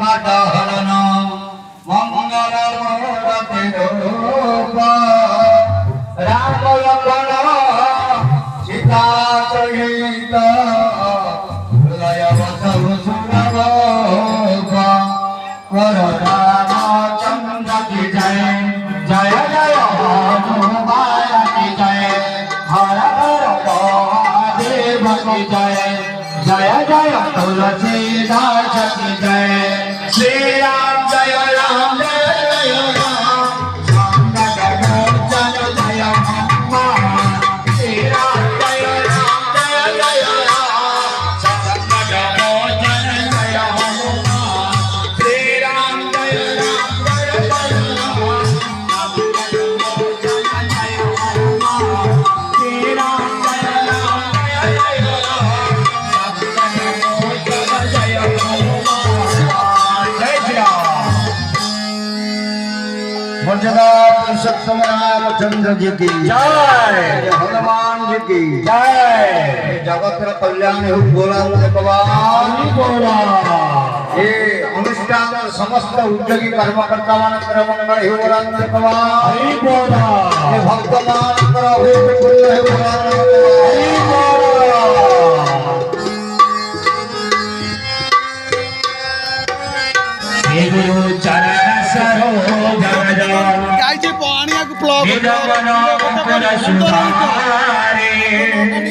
मदहरण मंगल मूर्ति रूप राम लक्ष्मण सीता सहित हृदय बसव सुरभोप कर रामचंद्र की जय जय जय हनुमान की जय हर हर महादेव की जय जय जय तुलसीदास की जय श्री राम जय राम जय जय राम जय जय हनुमान श्री राम जय राम जय जय राम संकट मोचन जय हनुमान श्री राम जय राम जय जय राम संकट मोचन जय हनुमान श्री राम जय राम जय जय राम मर्यादा पुरुषोत्तम रामचंद्र जी की जय, हनुमान जी की जय। जगत कल्याण हो बोला भगवान बोला। ये अनुष्ठान समस्त उद्योगी कर्मकर्ता मानकर मंगल हो बोला भगवान बोला। ये भक्त मानकर अभूत पुण्य हो बोला गुरु चरण सरोज गायचे पाणी आग ब्लॉक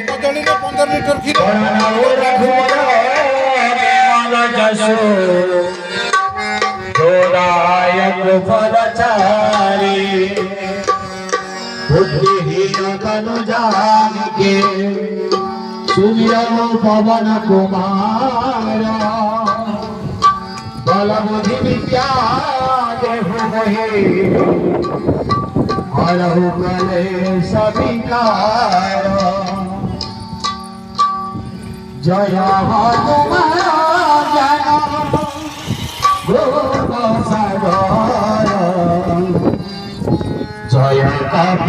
कदळीरे 15 लिटर क्षीर जोदायक फलचारी बुद्धिहीन तनु जानिके सुमिरौ पवन कुमार बलबुद्धि विद्या देहु मोहि हरहु क्लेश विकार जय हनुमान गुण सागर जय